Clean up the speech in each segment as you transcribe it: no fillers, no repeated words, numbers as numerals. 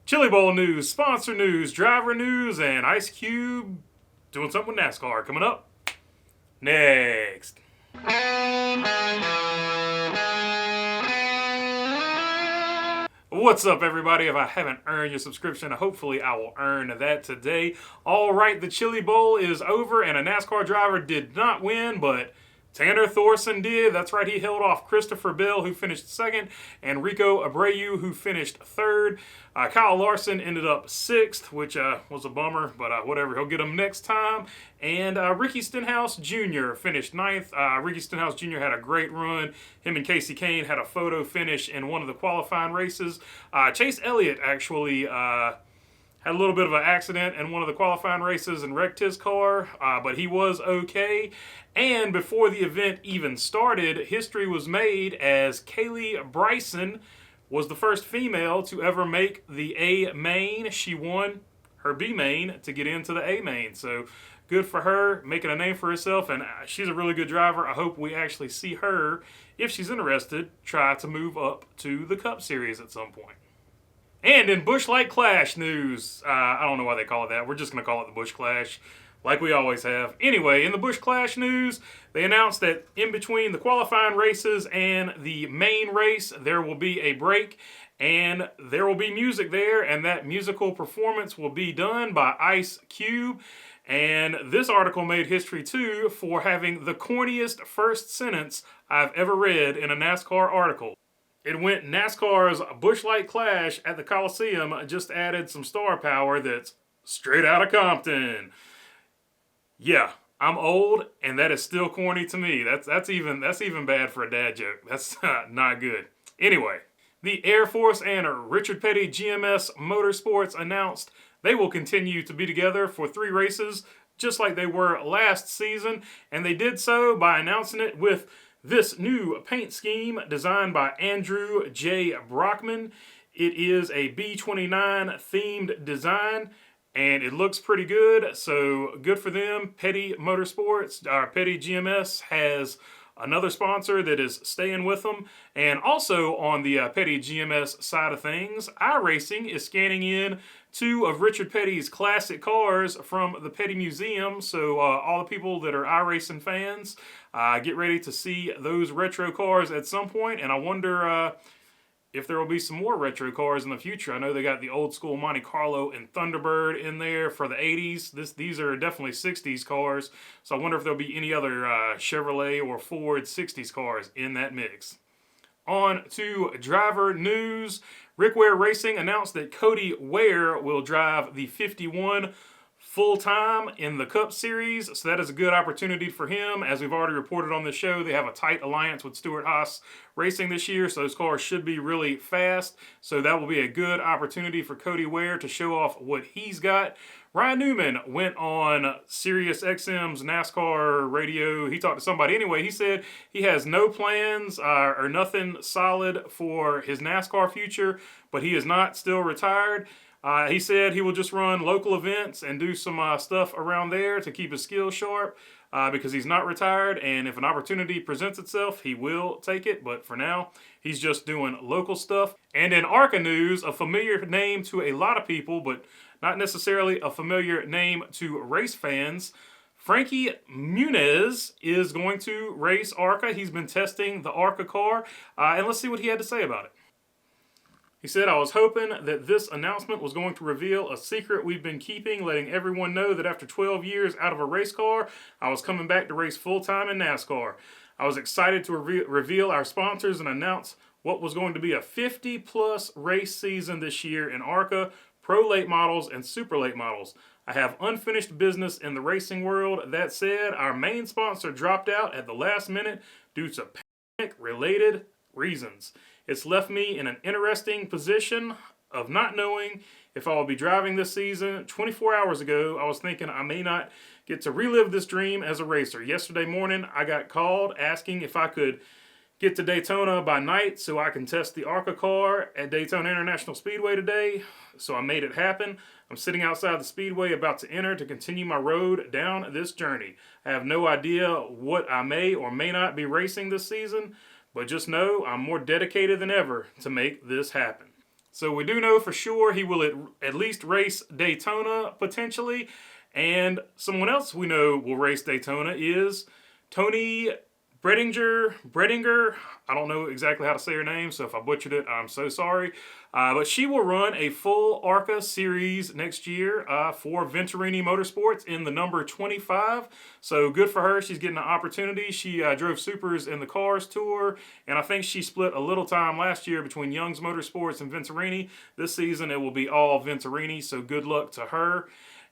Chili Bowl news, sponsor news, driver news, and Ice Cube doing something with NASCAR coming up next. What's up, everybody? If I haven't earned your subscription, hopefully I will earn that today. All right, the Chili Bowl is over, and a NASCAR driver did not win, but Tanner Thorson did. That's right, he held off Christopher Bell, who finished second, and Rico Abreu, who finished third. Kyle Larson ended up sixth, which was a bummer, but whatever. He'll get him next time. And Ricky Stenhouse Jr. finished ninth. Ricky Stenhouse Jr. had a great run. Him and Casey Kane had a photo finish in one of the qualifying races. Chase Elliott actually had a little bit of an accident in one of the qualifying races and wrecked his car, but he was okay. And before the event even started, history was made as Kaylee Bryson was the first female to ever make the A main. She won her B main to get into the A main. So good for her, making a name for herself, and she's a really good driver. I hope we actually see her, if she's interested, try to move up to the Cup Series at some point. And in Busch Light Clash news, I don't know why they call it that. We're just going to call it the Busch Clash, like we always have. Anyway, in the Busch Clash news, they announced that in between the qualifying races and the main race, there will be a break, and there will be music there, and that musical performance will be done by Ice Cube. And this article made history, too, for having the corniest first sentence I've ever read in a NASCAR article. It went, NASCAR's Busch Light Clash at the Coliseum just added some star power that's straight out of Compton. Yeah, I'm old, and that is still corny to me. That's even bad for a dad joke. That's not good. Anyway, the Air Force and Richard Petty GMS Motorsports announced they will continue to be together for 3 races, just like they were last season, and they did so by announcing it with this new paint scheme designed by Andrew J. Brockman. It is a B-29 themed design, and it looks pretty good, so good for them. Petty Motorsports, Petty GMS has another sponsor that is staying with them. And also on the Petty GMS side of things, iRacing is scanning in 2 of Richard Petty's classic cars from the Petty Museum. So all the people that are iRacing fans, get ready to see those retro cars at some point. And I wonder if there will be some more retro cars in the future. I know they got the old school Monte Carlo and Thunderbird in there for the 80s. These are definitely 60s cars. So I wonder if there'll be any other Chevrolet or Ford 60s cars in that mix. On to driver news. Rick Ware Racing announced that Cody Ware will drive the 51 full-time in the Cup Series, so that is a good opportunity for him. As we've already reported on the show, they have a tight alliance with Stewart-Haas Racing this year, so those cars should be really fast. So that will be a good opportunity for Cody Ware to show off what he's got. Ryan Newman went on Sirius XM's NASCAR radio. He talked to somebody. Anyway, he said he has no plans or nothing solid for his NASCAR future, but he is not still retired. He said he will just run local events and do some stuff around there to keep his skills sharp because he's not retired, and if an opportunity presents itself, he will take it, but for now, he's just doing local stuff. And in ARCA news, a familiar name to a lot of people, but not necessarily a familiar name to race fans, Frankie Muniz is going to race ARCA. He's been testing the ARCA car, and let's see what he had to say about it. He said, I was hoping that this announcement was going to reveal a secret we've been keeping, letting everyone know that after 12 years out of a race car, I was coming back to race full-time in NASCAR. I was excited to reveal our sponsors and announce what was going to be a 50-plus race season this year in ARCA, Pro Late Models, and Super Late Models. I have unfinished business in the racing world. That said, our main sponsor dropped out at the last minute due to pandemic-related reasons. It's left me in an interesting position of not knowing if I will be driving this season. 24 hours ago, I was thinking I may not get to relive this dream as a racer. Yesterday morning, I got called asking if I could get to Daytona by night so I can test the ARCA car at Daytona International Speedway today. So I made it happen. I'm sitting outside the Speedway about to enter to continue my road down this journey. I have no idea what I may or may not be racing this season, but just know I'm more dedicated than ever to make this happen. So we do know for sure he will at least race Daytona potentially. And someone else we know will race Daytona is Tony Bredinger. I don't know exactly how to say her name, so if I butchered it, I'm so sorry. But she will run a full ARCA series next year for Venturini Motorsports in the number 25. So good for her. She's getting an opportunity. She drove Supers in the Cars Tour, and I think she split a little time last year between Young's Motorsports and Venturini. This season it will be all Venturini, so good luck to her.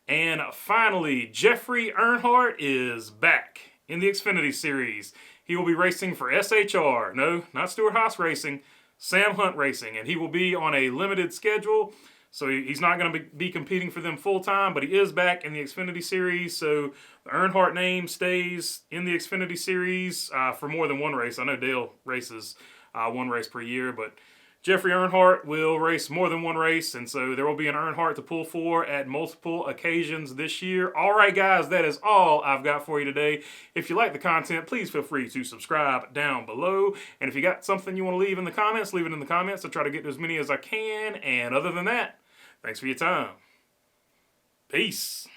And finally, Jeffrey Earnhardt is back in the Xfinity Series. He will be racing for SHR. No, not Stewart-Haas Racing, Sam Hunt Racing. And he will be on a limited schedule. So he's not going to be competing for them full-time, but he is back in the Xfinity Series. So the Earnhardt name stays in the Xfinity Series for more than one race. I know Dale races one race per year, but Jeffrey Earnhardt will race more than one race, and so there will be an Earnhardt to pull for at multiple occasions this year. All right, guys, that is all I've got for you today. If you like the content, please feel free to subscribe down below. And if you got something you want to leave in the comments, leave it in the comments. I'll try to get to as many as I can. And other than that, thanks for your time. Peace.